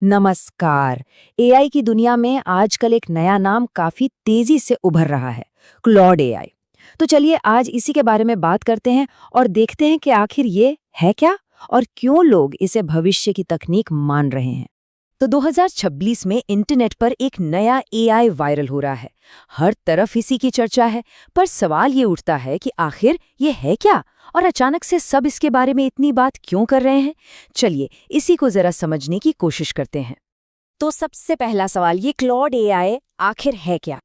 नमस्कार। एआई की दुनिया में आजकल एक नया नाम काफी तेजी से उभर रहा है, क्लॉड एआई। तो चलिए आज इसी के बारे में बात करते हैं और देखते हैं कि आखिर ये है क्या और क्यों लोग इसे भविष्य की तकनीक मान रहे हैं। तो 2026 में इंटरनेट पर एक नया एआई वायरल हो रहा है। हर तरफ इसी की चर्चा है, पर सवाल ये उठता है कि आखिर ये है क्या और अचानक से सब इसके बारे में इतनी बात क्यों कर रहे हैं। चलिए इसी को जरा समझने की कोशिश करते हैं। तो सबसे पहला सवाल, ये क्लॉड एआई आखिर है क्या?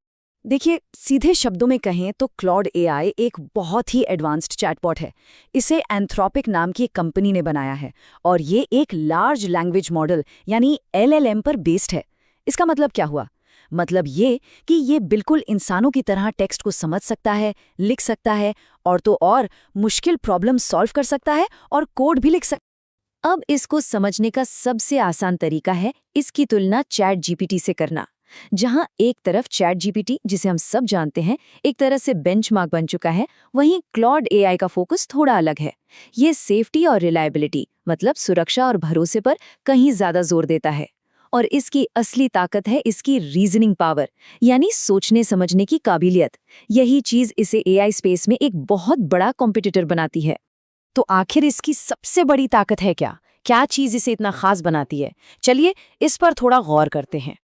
देखिए, सीधे शब्दों में कहें तो क्लॉड एआई एक बहुत ही एडवांस्ड चैटबॉट है। इसे एंथ्रोपिक नाम की एक कंपनी ने बनाया है और ये एक लार्ज लैंग्वेज मॉडल यानी एलएलएम पर बेस्ड है। इसका मतलब क्या हुआ? मतलब ये कि ये बिल्कुल इंसानों की तरह टेक्स्ट को समझ सकता है, लिख सकता है और तो और मुश्किल प्रॉब्लम सॉल्व कर सकता है और कोड भी लिख सकता है। अब इसको समझने का सबसे आसान तरीका है इसकी तुलना चैट जीपीटी से करना। जहां एक तरफ चैट जीपीटी, जिसे हम सब जानते हैं, एक तरह से बेंचमार्क बन चुका है, वहीं क्लॉड एआई का फोकस थोड़ा अलग है। ये सेफ्टी और रिलायबिलिटी, मतलब सुरक्षा और भरोसे पर कहीं ज्यादा जोर देता है। और इसकी असली ताकत है इसकी रीजनिंग पावर, यानी सोचने समझने की काबिलियत। यही चीज इसे एआई स्पेस में एक बहुत बड़ा कॉम्पिटिटर बनाती है। तो आखिर इसकी सबसे बड़ी ताकत है क्या? क्या चीज़ इसे इतना खास बनाती है? चलिए इस पर थोड़ा गौर करते हैं।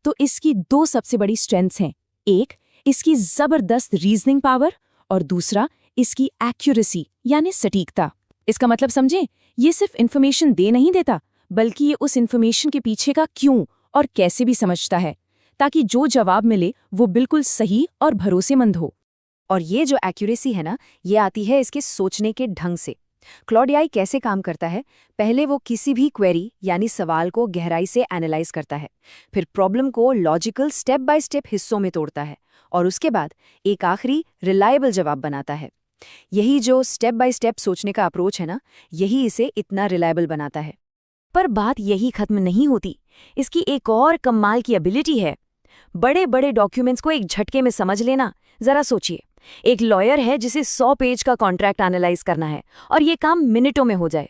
तो इसकी दो सबसे बड़ी स्ट्रेंथ्स हैं। एक, इसकी ज़बरदस्त रीजनिंग पावर और दूसरा इसकी एक्यूरेसी यानी सटीकता। इसका मतलब समझें, ये सिर्फ इन्फॉर्मेशन दे नहीं देता, बल्कि ये उस इन्फॉर्मेशन के पीछे का क्यों और कैसे भी समझता है, ताकि जो जवाब मिले वो बिल्कुल सही और भरोसेमंद हो। और ये जो एक्यूरेसी है ना, ये आती है इसके सोचने के ढंग से। क्लॉड एआई कैसे काम करता है? पहले वो किसी भी क्वेरी यानी सवाल को गहराई से एनालाइज करता है, फिर प्रॉब्लम को लॉजिकल स्टेप बाय स्टेप हिस्सों में तोड़ता है और उसके बाद एक आखिरी रिलायबल जवाब बनाता है। यही जो स्टेप बाय स्टेप सोचने का अप्रोच है ना, यही इसे इतना रिलायबल बनाता है। पर बात यही खत्म नहीं होती। इसकी एक और कमाल की एबिलिटी है, बड़े बड़े डॉक्यूमेंट्स को एक झटके में समझ लेना। जरा सोचिए, एक लॉयर है जिसे 100 पेज का कॉन्ट्रैक्ट एनालाइज करना है और ये काम मिनटों में हो जाए,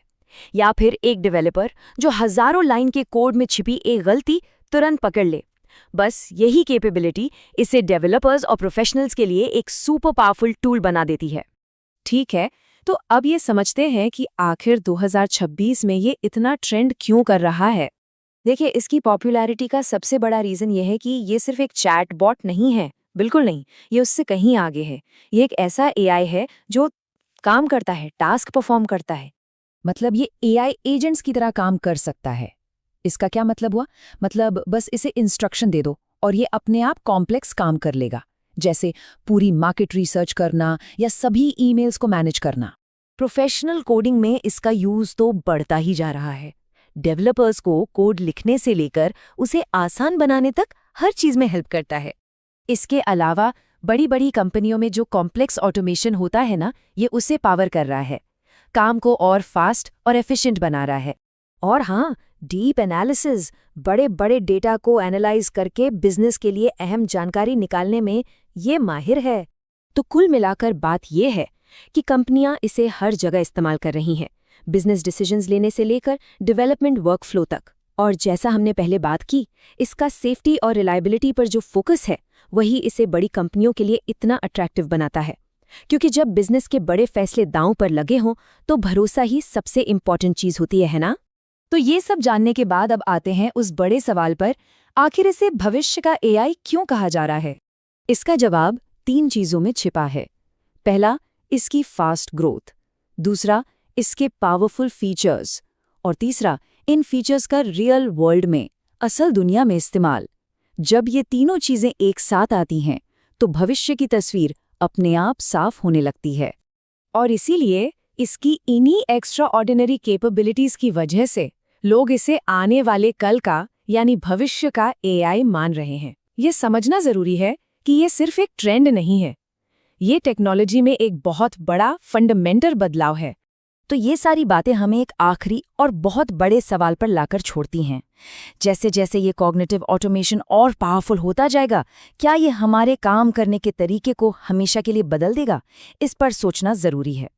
या फिर एक डेवलपर जो हजारों लाइन के कोड में छिपी एक गलती तुरंत पकड़ ले। बस यही कैपेबिलिटी इसे डेवलपर्स और प्रोफेशनल्स के लिए एक सुपर पावरफुल टूल बना देती है। ठीक है, तो अब ये समझते हैं कि आखिर 2026 में ये इतना ट्रेंड क्यों कर रहा है। देखिए, इसकी पॉपुलैरिटी का सबसे बड़ा रीजन ये है कि ये सिर्फ एक चैटबॉट नहीं है। बिल्कुल नहीं, ये उससे कहीं आगे है। ये एक ऐसा एआई है जो काम करता है, टास्क परफॉर्म करता है। मतलब ये एआई एजेंट्स की तरह काम कर सकता है। इसका क्या मतलब हुआ? मतलब बस इसे इंस्ट्रक्शन दे दो और ये अपने आप कॉम्प्लेक्स काम कर लेगा, जैसे पूरी मार्केट रिसर्च करना या सभी ईमेल्स को मैनेज करना। प्रोफेशनल कोडिंग में इसका यूज तो बढ़ता ही जा रहा है। डेवलपर्स को कोड लिखने से लेकर उसे आसान बनाने तक हर चीज में हेल्प करता है। इसके अलावा बड़ी बड़ी कंपनियों में जो कॉम्प्लेक्स ऑटोमेशन होता है ना, ये उसे पावर कर रहा है, काम को और फास्ट और एफिशिएंट बना रहा है। और हाँ, डीप एनालिसिस, बड़े बड़े डेटा को एनालाइज करके बिजनेस के लिए अहम जानकारी निकालने में ये माहिर है। तो कुल मिलाकर बात ये है कि कंपनियां इसे हर जगह इस्तेमाल कर रही हैं, बिजनेस डिसीजंस लेने से लेकर डेवलपमेंट वर्कफ्लो तक। और जैसा हमने पहले बात की, इसका सेफ्टी और रिलायबिलिटी पर जो फोकस है, वही इसे बड़ी कंपनियों के लिए इतना अट्रैक्टिव बनाता है। क्योंकि जब बिजनेस के बड़े फैसले दांव पर लगे हों, तो भरोसा ही सबसे इम्पॉर्टेंट चीज होती है ना? तो ये सब जानने के बाद अब आते हैं उस बड़े सवाल पर, आखिर इसे भविष्य का एआई क्यों कहा जा रहा है? इसका जवाब 3 चीजों में छिपा है। पहला, इसकी फास्ट ग्रोथ। दूसरा, इसके पावरफुल फीचर्स। और तीसरा, इन फीचर्स का रियल वर्ल्ड में, असल दुनिया में इस्तेमाल। जब ये तीनों चीजें एक साथ आती हैं, तो भविष्य की तस्वीर अपने आप साफ होने लगती है। और इसीलिए इसकी इन्हीं एक्स्ट्रा ऑर्डिनरी कैपेबिलिटीज की वजह से लोग इसे आने वाले कल का यानी भविष्य का एआई मान रहे हैं। ये समझना जरूरी है कि ये सिर्फ एक ट्रेंड नहीं है, ये टेक्नोलॉजी में एक बहुत बड़ा फंडामेंटल बदलाव है। तो ये सारी बातें हमें एक आखिरी और बहुत बड़े सवाल पर लाकर छोड़ती हैं। जैसे जैसे ये कॉग्निटिव ऑटोमेशन और पावरफुल होता जाएगा, क्या ये हमारे काम करने के तरीके को हमेशा के लिए बदल देगा? इस पर सोचना जरूरी है।